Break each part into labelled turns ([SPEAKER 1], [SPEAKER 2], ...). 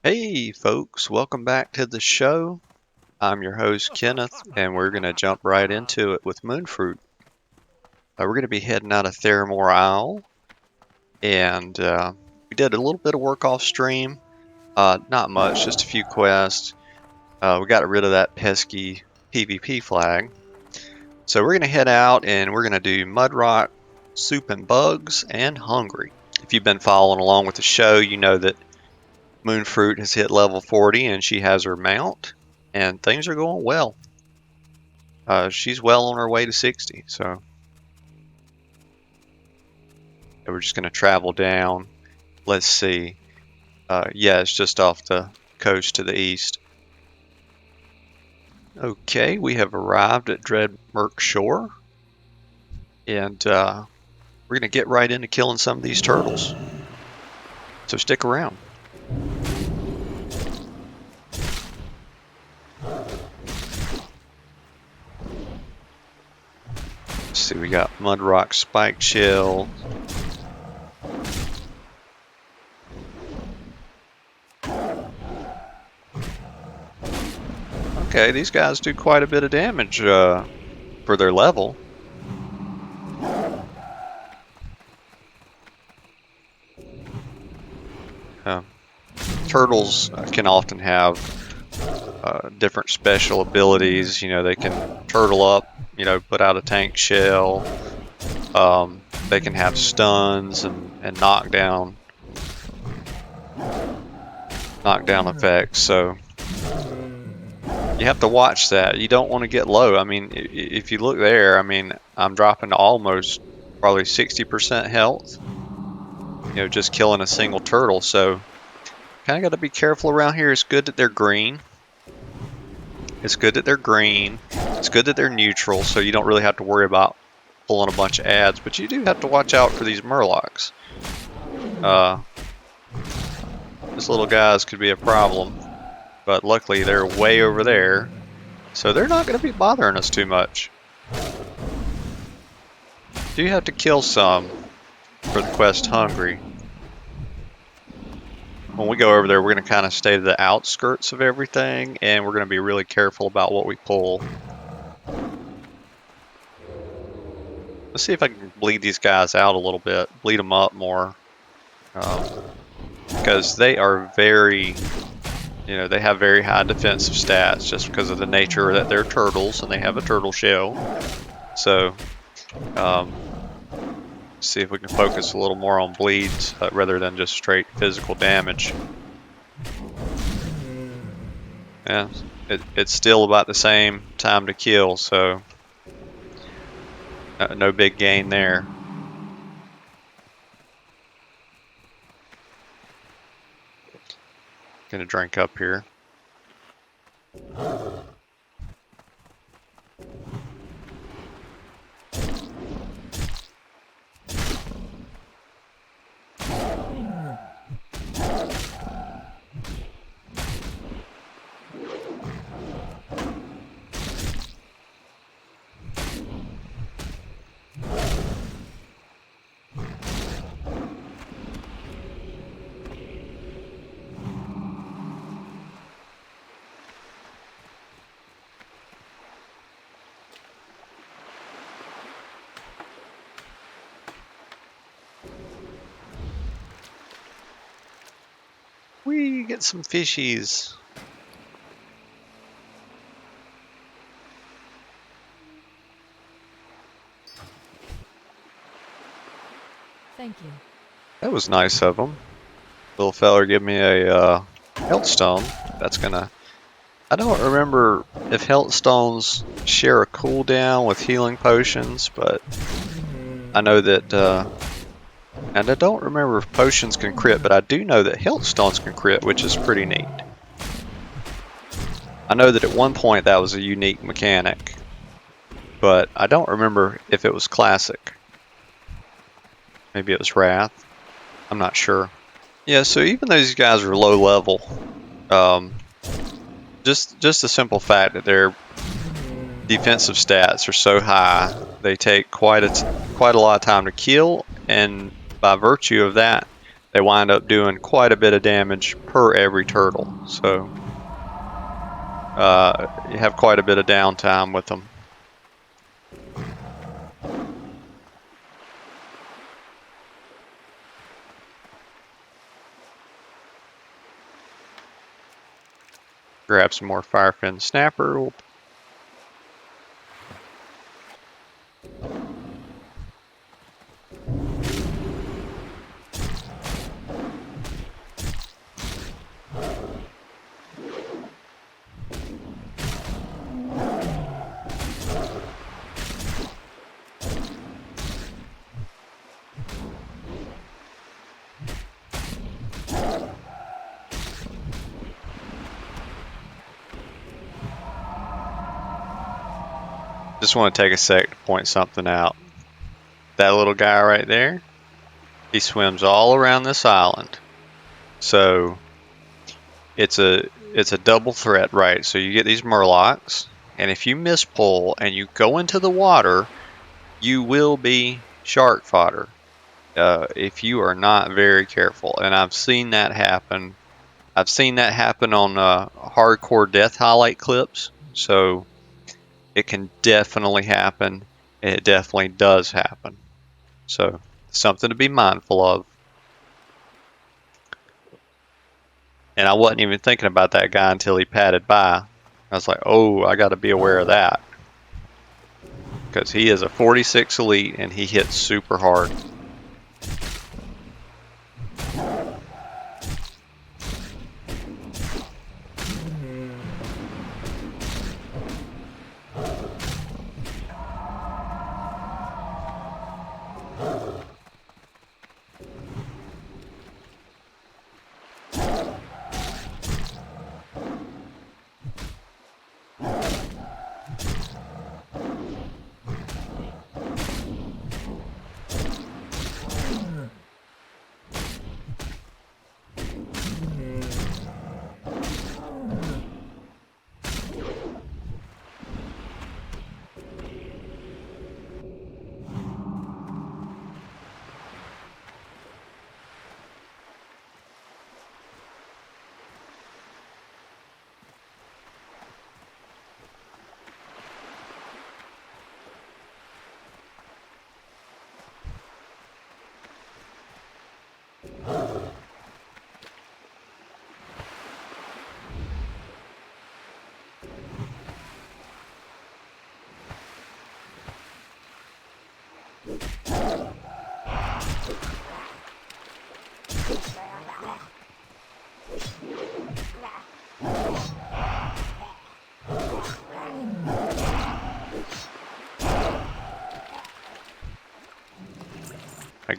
[SPEAKER 1] Hey folks, welcome back to the show. I'm your host Kenneth, and we're going to jump right into it with Moonfruit. We're going to be heading out of Theramore Isle, and we did a little bit of work off stream. Not much, just a few quests. We got rid of that pesky PvP flag. So we're going to head out and we're going to do Mudrock, Soup and Bugs, and Hungry. If you've been following along with the show, you know that Moonfruit has hit level 40 and she has her mount, and things are going well. She's well on her way to 60, so we're just going to travel down. Let's see. Yeah, it's just off the coast to the east. Okay, we have arrived at Dreadmurk Shore, and we're going to get right into killing some of these turtles. So stick around. Let's see, we got Mudrock Spike Shell. Okay, these guys do quite a bit of damage for their level. Turtles can often have different special abilities. You know, they can turtle up, put out a tank shell. They can have stuns and knockdown effects. So you have to watch that. You don't want to get low. I mean, if you look there, I mean, I'm dropping to almost probably 60% health. Just killing a single turtle. So kind of got to be careful around here. It's good that they're green. It's good that they're neutral, so you don't really have to worry about pulling a bunch of ads, but you do have to watch out for these Murlocs. These little guys could be a problem, but luckily they're way over there, so they're not going to be bothering us too much. Do have to kill some for the quest Hungry. When we go over there, we're going to kind of stay to the outskirts of everything, and we're going to be really careful about what we pull. Let's see if I can bleed these guys out a little bit, bleed them up more, because they are very, they have very high defensive stats just because of the nature that they're turtles and they have a turtle shell. So, see if we can focus a little more on bleeds rather than just straight physical damage. Yeah, it's still about the same time to kill, so no big gain there. Gonna drink up here. We get some fishies.
[SPEAKER 2] Thank you.
[SPEAKER 1] That was nice of them. Little feller give me a health stone. That's gonna... I don't remember if health stones share a cooldown with healing potions, but I know that... and I don't remember if potions can crit, but I do know that health stones can crit, which is pretty neat. I know that at one point that was a unique mechanic, but I don't remember if it was classic. Maybe it was Wrath. I'm not sure. Yeah, so even though these guys are low level, just the simple fact that their defensive stats are so high, they take quite a lot of time to kill, and by virtue of that, they wind up doing quite a bit of damage per every turtle. So you have quite a bit of downtime with them. Grab some more firefin snapper. Just want to take a sec to point something out. That little guy right there, he swims all around this island. So it's a double threat, right? So you get these Murlocs, and if you mispull and you go into the water, you will be shark fodder if you are not very careful. And I've seen that happen. I've seen that happen on hardcore death highlight clips. So it can definitely happen. It definitely does happen. So something to be mindful of. And I wasn't even thinking about that guy until he padded by. I was like, oh, I got to be aware of that. Because he is a 46 elite and he hits super hard.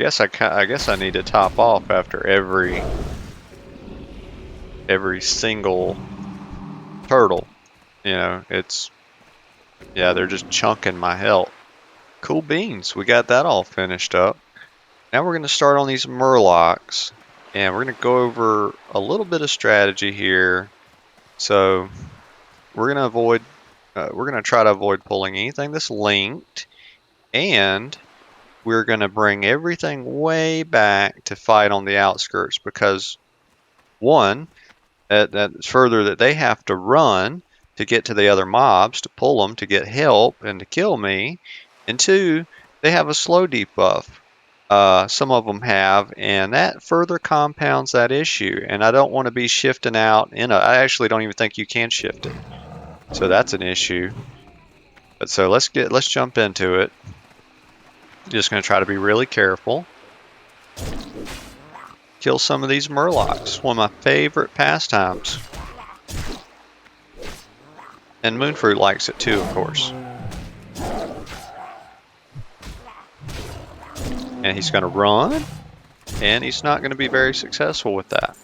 [SPEAKER 1] I guess I need to top off after every single turtle. You know, they're just chunking my health. Cool beans. We got that all finished up. Now we're going to start on these Murlocs, and we're going to go over a little bit of strategy here. So we're going to try to avoid pulling anything that's linked, and we're going to bring everything way back to fight on the outskirts because one, that's further that they have to run to get to the other mobs to pull them to get help and to kill me, and two, they have a slow debuff. Some of them have, and that further compounds that issue. And I don't want to be shifting out I actually don't even think you can shift it, so that's an issue. But so let's jump into it. Just going to try to be really careful. Kill some of these Murlocs. One of my favorite pastimes. And Moonfruit likes it too, of course. And he's going to run, and he's not going to be very successful with that.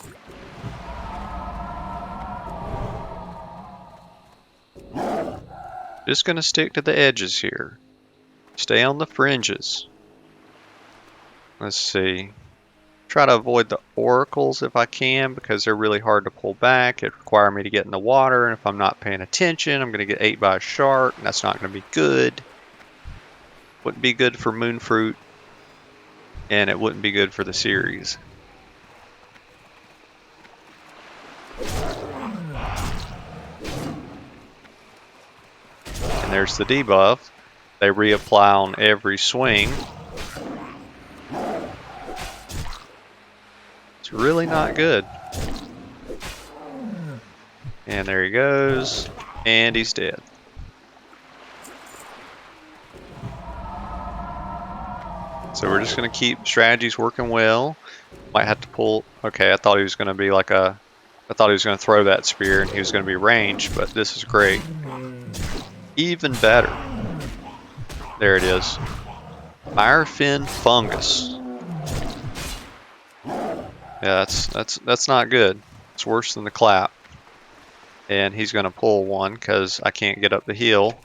[SPEAKER 1] Just going to stick to the edges here. Stay on the fringes. Let's see. Try to avoid the oracles if I can because they're really hard to pull back. It requires me to get in the water, and if I'm not paying attention, I'm going to get ate by a shark, and that's not going to be good. Wouldn't be good for Moonfruit, and it wouldn't be good for the series. And there's the debuff. They reapply on every swing. It's really not good. And there he goes. And he's dead. So we're just going to keep strategies working well. Might have to pull. Okay, I thought he was going to be like a. I thought he was going to throw that spear and he was going to be ranged, but this is great. Even better. There it is. Firefin fungus. Yeah, that's not good. It's worse than the clap. And he's going to pull one because I can't get up the hill.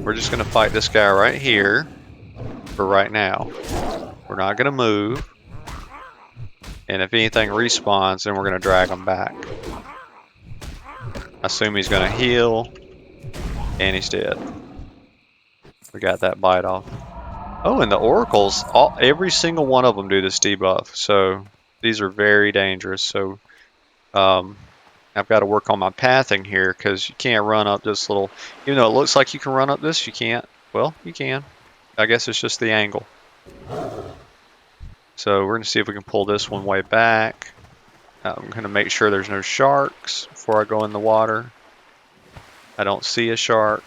[SPEAKER 1] We're just going to fight this guy right here for right now. We're not going to move. And if anything respawns, then we're going to drag him back. I assume he's going to heal. And he's dead. We got that bite off. Oh, and the oracles, every single one of them do this debuff. So these are very dangerous. So I've got to work on my pathing here because you can't run up this little, even though it looks like you can run up this, you can't. Well, you can. I guess it's just the angle. So we're going to see if we can pull this one way back. I'm going to make sure there's no sharks before I go in the water. I don't see a shark.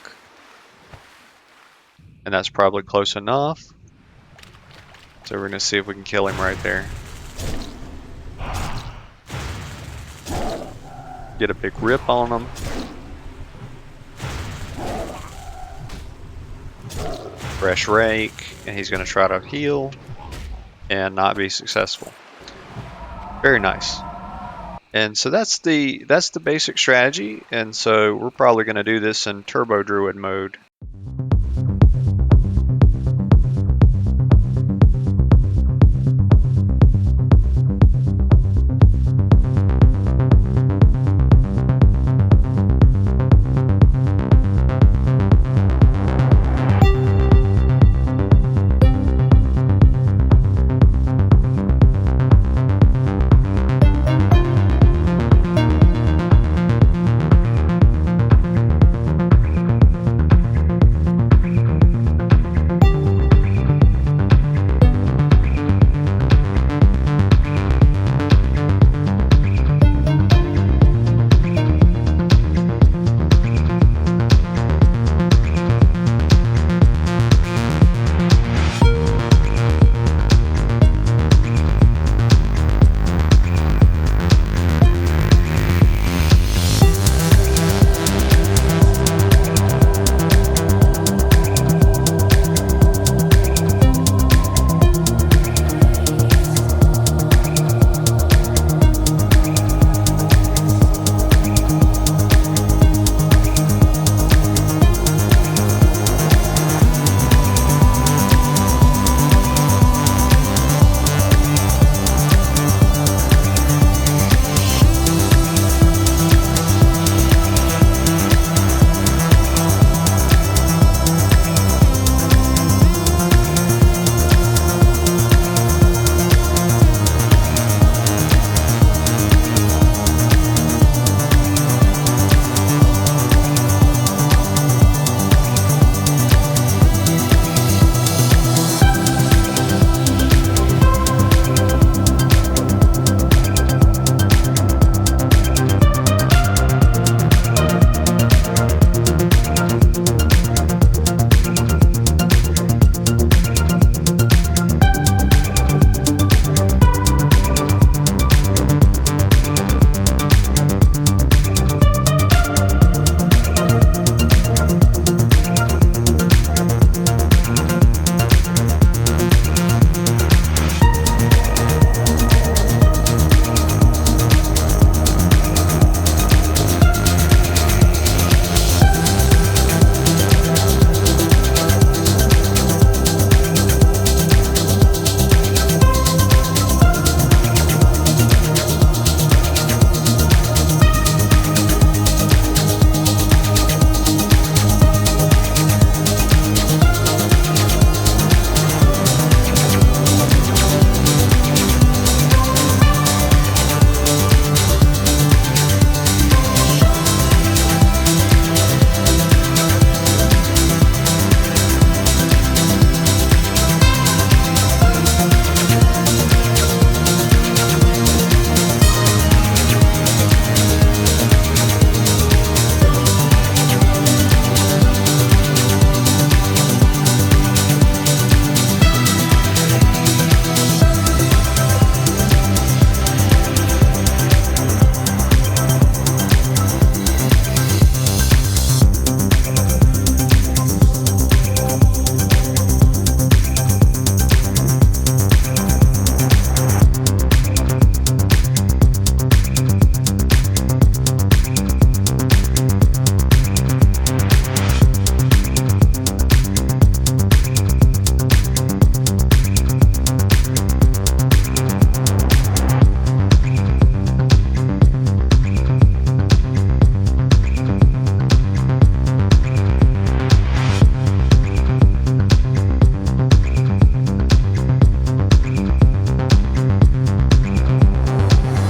[SPEAKER 1] And that's probably close enough. So we're going to see if we can kill him right there. Get a big rip on him. Fresh rake. And he's going to try to heal and not be successful. Very nice. And so that's the basic strategy. And so we're probably going to do this in Turbo Druid mode.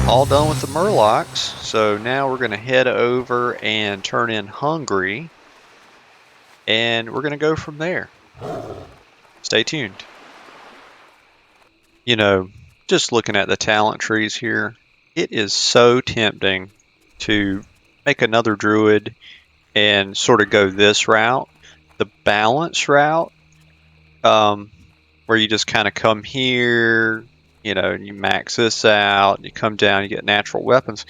[SPEAKER 1] all done with the Murlocs, so now we're going to head over and turn in Hungry, and we're going to go from there. Stay tuned. You know, just looking at the talent trees here, it is so tempting to make another druid and sort of go this route, the balance route, where you just kind of come here, and you max this out, and you come down, you get natural weapons.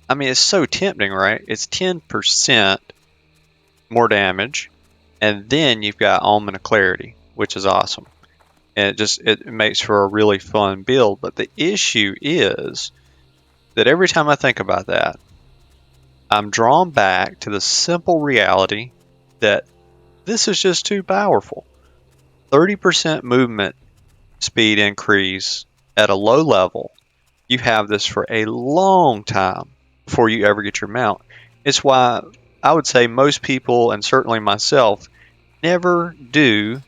[SPEAKER 1] I mean, it's so tempting, right? It's 10% more damage, and then you've got Omen of Clarity, which is awesome. And it makes for a really fun build. But the issue is that every time I think about that, I'm drawn back to the simple reality that this is just too powerful. 30% movement speed increase at a low level. You have this for a long time before you ever get your mount. It's why I would say most people, and certainly myself, never do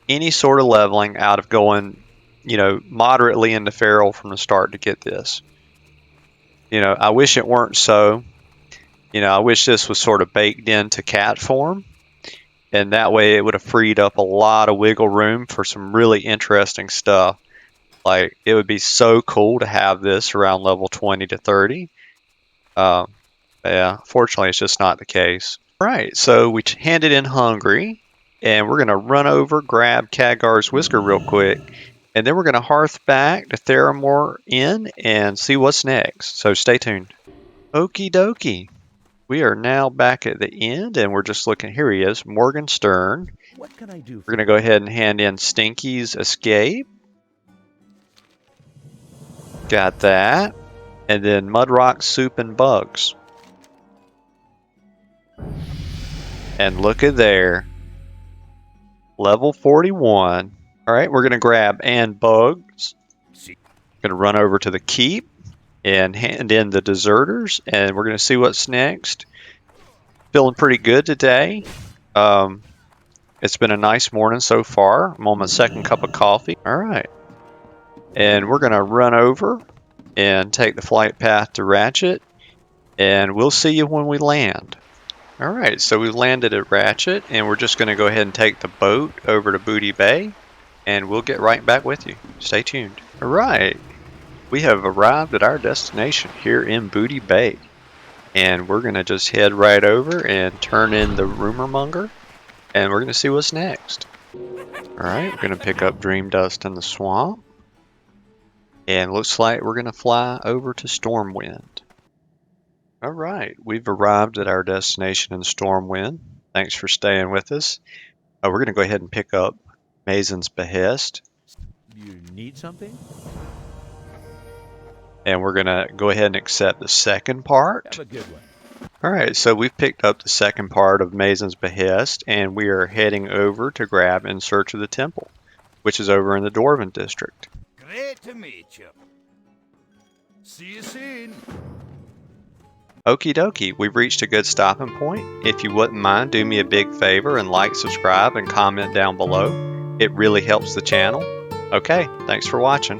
[SPEAKER 1] any sort of leveling out of going, moderately into feral from the start to get this. I wish it weren't so. I wish this was sort of baked into cat form, and that way it would have freed up a lot of wiggle room for some really interesting stuff. Like, it would be so cool to have this around level 20 to 30. Yeah, fortunately, it's just not the case. All right, so we handed in Hungry, and we're going to run over, grab Khadgar's Whisker real quick, and then we're going to hearth back to Theramore Inn and see what's next. So stay tuned. Okie dokie. We are now back at the end, and we're just looking. Here he is, Morgan Stern.
[SPEAKER 3] What can I do?
[SPEAKER 1] We're going to go ahead and hand in Stinky's Escape. Got that. And then Mudrock Soup and Bugs. And look at there. Level 41. All right, we're going to grab and Bugs. Going to run over to the keep and hand in the deserters, and we're going to see what's next. Feeling pretty good today. It's been a nice morning so far. I'm on my second cup of coffee. All right. And we're going to run over and take the flight path to Ratchet, and we'll see you when we land. All right, so we landed at Ratchet, and we're just going to go ahead and take the boat over to Booty Bay, and we'll get right back with you. Stay tuned. All right, we have arrived at our destination here in Booty Bay, and we're going to just head right over and turn in the Rumor Monger, and we're going to see what's next. All right, we're going to pick up Dream Dust in the Swamp, and looks like we're going to fly over to Stormwind. All right, we've arrived at our destination in Stormwind. Thanks for staying with us. We're going to go ahead and pick up Mazen's Behest.
[SPEAKER 3] You need something?
[SPEAKER 1] And we're going to go ahead and accept the second part.
[SPEAKER 3] Have a good one.
[SPEAKER 1] All right, so we've picked up the second part of Mazen's Behest, and we are heading over to grab In Search of the Temple, which is over in the Dwarven District.
[SPEAKER 4] Great to meet you. See you soon.
[SPEAKER 1] Okie dokie, we've reached a good stopping point. If you wouldn't mind, do me a big favor and like, subscribe, and comment down below. It really helps the channel. Okay, thanks for watching.